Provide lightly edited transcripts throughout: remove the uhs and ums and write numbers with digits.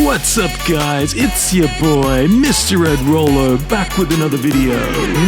What's up, guys? It's your boy, Mr. Ed Rollo, back with another video.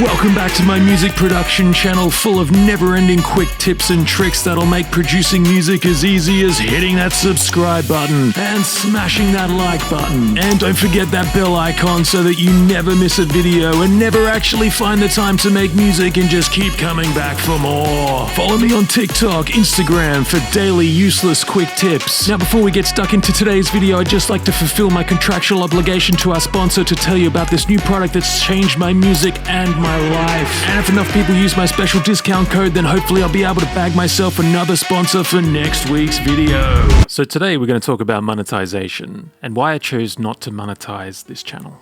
Welcome back to my music production channel full of never-ending quick tips and tricks that'll make producing music as easy as hitting that subscribe button and smashing that like button. And don't forget that bell icon so that you never miss a video and never actually find the time to make music and just keep coming back for more. Follow me on TikTok, Instagram for daily useless quick tips. Now, before we get stuck into today's video, I'd just like to fulfill my contractual obligation to our sponsor to tell you about this new product that's changed my music and my life. And if enough people use my special discount code, then hopefully I'll be able to bag myself another sponsor for next week's video. So today we're going to talk about monetization and why I chose not to monetize this channel.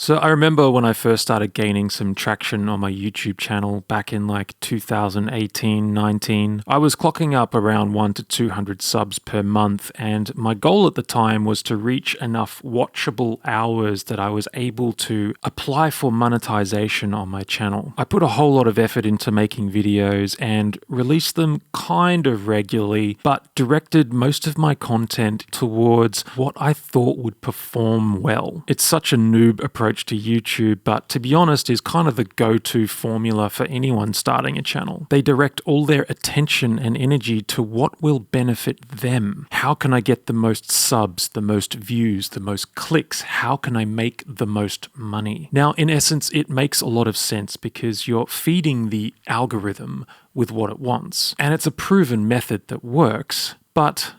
So I remember when I first started gaining some traction on my YouTube channel back in like 2018-19, I was clocking up around 100 to 200 subs per month, and my goal at the time was to reach enough watchable hours that I was able to apply for monetization on my channel. I put a whole lot of effort into making videos and released them kind of regularly, but directed most of my content towards what I thought would perform well. It's such a noob approach to YouTube, but to be honest is kind of the go-to formula for anyone starting a channel. They direct all their attention and energy to what will benefit them. How can I get the most subs, the most views, the most clicks? How can I make the most money? Now, in essence, it makes a lot of sense because you're feeding the algorithm with what it wants. And it's a proven method that works, but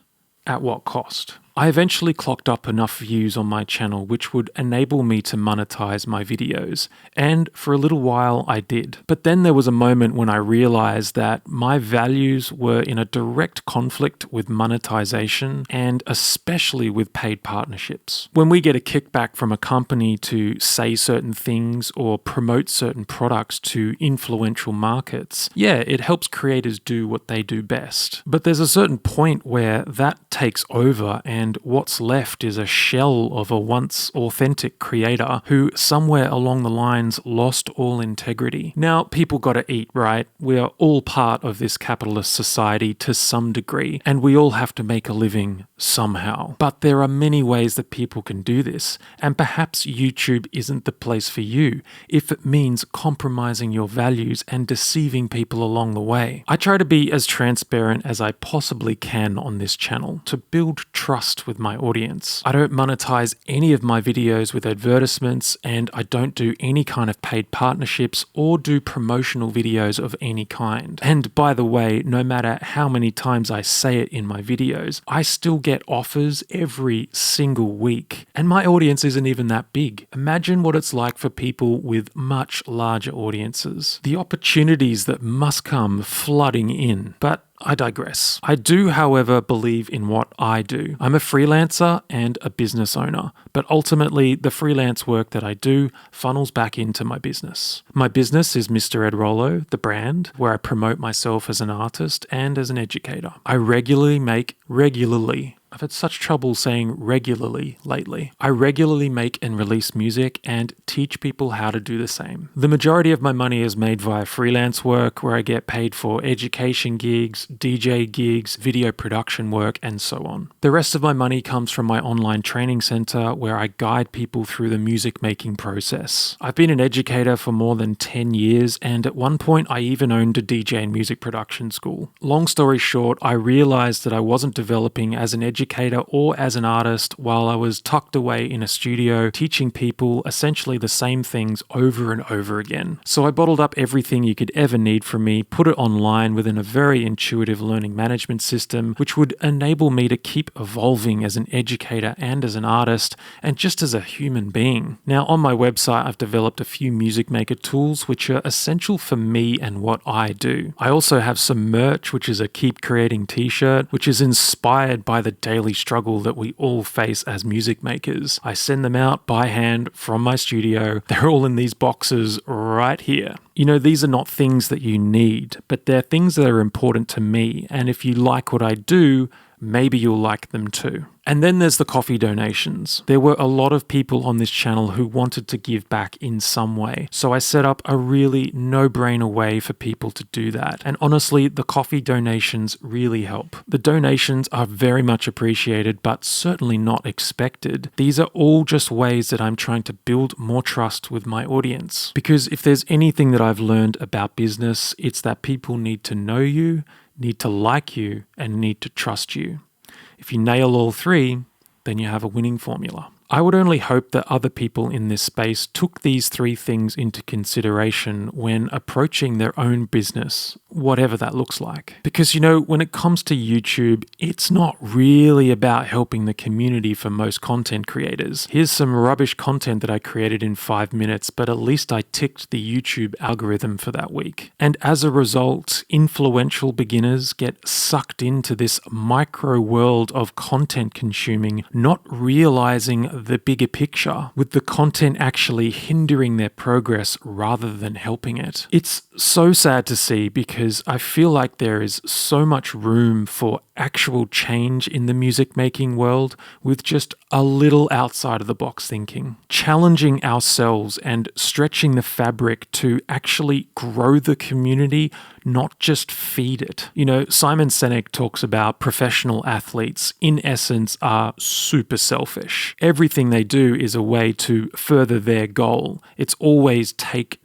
at what cost? I eventually clocked up enough views on my channel which would enable me to monetize my videos, and for a little while I did. But then there was a moment when I realized that my values were in a direct conflict with monetization and especially with paid partnerships. When we get a kickback from a company to say certain things or promote certain products to influential markets, yeah, it helps creators do what they do best. But there's a certain point where that takes over and what's left is a shell of a once authentic creator who somewhere along the lines lost all integrity. Now, people gotta eat, right? We are all part of this capitalist society to some degree, and we all have to make a living somehow. But there are many ways that people can do this, and perhaps YouTube isn't the place for you if it means compromising your values and deceiving people along the way. I try to be as transparent as I possibly can on this channel to build trust with my audience. I don't monetize any of my videos with advertisements, and I don't do any kind of paid partnerships or do promotional videos of any kind. And by the way, no matter how many times I say it in my videos, I still get offers every single week. And my audience isn't even that big. Imagine what it's like for people with much larger audiences. The opportunities that must come flooding in. But I digress. I do, however, believe in what I do. I'm a freelancer and a business owner, but ultimately the freelance work that I do funnels back into my business. My business is Mr. Ed Rollo, the brand, where I promote myself as an artist and as an educator. I I've had such trouble saying regularly lately. I regularly make and release music and teach people how to do the same. The majority of my money is made via freelance work where I get paid for education gigs, DJ gigs, video production work, and so on. The rest of my money comes from my online training center where I guide people through the music making process. I've been an educator for more than 10 years, and at one point I even owned a DJ and music production school. Long story short, I realized that I wasn't developing as an educator or as an artist while I was tucked away in a studio teaching people essentially the same things over and over again. So I bottled up everything you could ever need from me, put it online within a very intuitive learning management system, which would enable me to keep evolving as an educator and as an artist and just as a human being. Now, on my website, I've developed a few music maker tools which are essential for me and what I do. I also have some merch, which is a Keep Creating t-shirt, which is inspired by the daily struggle that we all face as music makers. I send them out by hand from my studio. They're all in these boxes right here. You know, these are not things that you need, but they're things that are important to me. And if you like what I do, maybe you'll like them too. And then there's the coffee donations. There were a lot of people on this channel who wanted to give back in some way. So I set up a really no-brainer way for people to do that. And honestly, the coffee donations really help. The donations are very much appreciated, but certainly not expected. These are all just ways that I'm trying to build more trust with my audience. Because if there's anything that I've learned about business, it's that people need to know you, need to like you, and need to trust you. If you nail all three, then you have a winning formula. I would only hope that other people in this space took these three things into consideration when approaching their own business, whatever that looks like. Because, you know, when it comes to YouTube, it's not really about helping the community for most content creators. Here's some rubbish content that I created in 5 minutes, but at least I ticked the YouTube algorithm for that week. And as a result, influential beginners get sucked into this micro world of content consuming, not realizing the bigger picture, with the content actually hindering their progress rather than helping it. It's so sad to see because I feel like there is so much room for actual change in the music making world with just a little outside of the box thinking. Challenging ourselves and stretching the fabric to actually grow the community, not just feed it. You know, Simon Sinek talks about professional athletes, in essence, are super selfish. Everything they do is a way to further their goal. It's always take.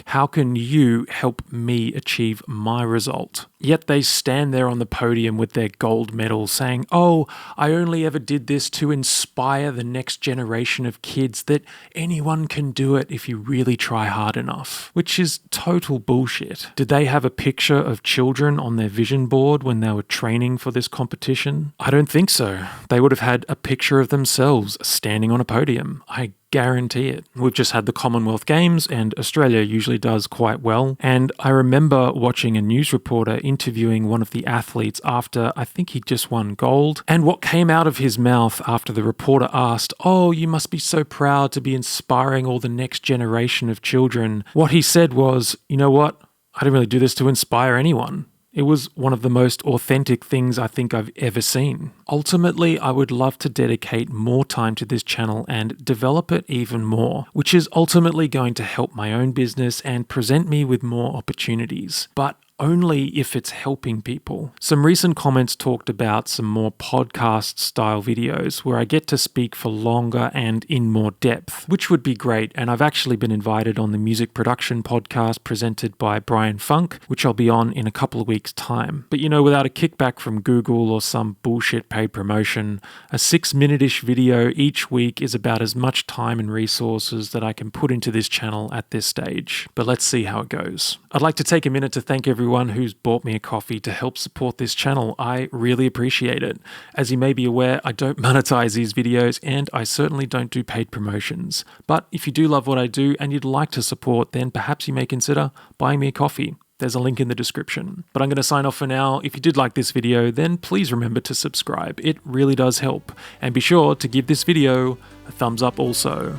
How can you help me achieve my result? Yet they stand there on the podium with their gold medal saying, oh, I only ever did this to inspire the next generation of kids, that anyone can do it if you really try hard enough, which is total bullshit. Did they have a picture of children on their vision board when they were training for this competition? I don't think so. They would have had a picture of themselves standing on a podium. I guarantee it. We've just had the Commonwealth Games and Australia usually does quite well. And I remember watching a news reporter interviewing one of the athletes after I think he just won gold. And what came out of his mouth after the reporter asked, oh, you must be so proud to be inspiring all the next generation of children. What he said was, you know what? I didn't really do this to inspire anyone. It was one of the most authentic things I think I've ever seen. Ultimately, I would love to dedicate more time to this channel and develop it even more, which is ultimately going to help my own business and present me with more opportunities. But only if it's helping people. Some recent comments talked about some more podcast style videos where I get to speak for longer and in more depth, which would be great. And I've actually been invited on the music production podcast presented by Brian Funk, which I'll be on in a couple of weeks' time. But you know, without a kickback from Google or some bullshit paid promotion, a 6-minute-ish video each week is about as much time and resources that I can put into this channel at this stage. But let's see how it goes. I'd like to take a minute to thank everyone who's bought me a coffee to help support this channel. I really appreciate it. As you may be aware, I don't monetize these videos and I certainly don't do paid promotions. But if you do love what I do and you'd like to support, then perhaps you may consider buying me a coffee. There's a link in the description. But I'm going to sign off for now. If you did like this video, then please remember to subscribe. It really does help. And be sure to give this video a thumbs up also.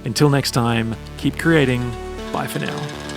Until next time, keep creating. Bye for now.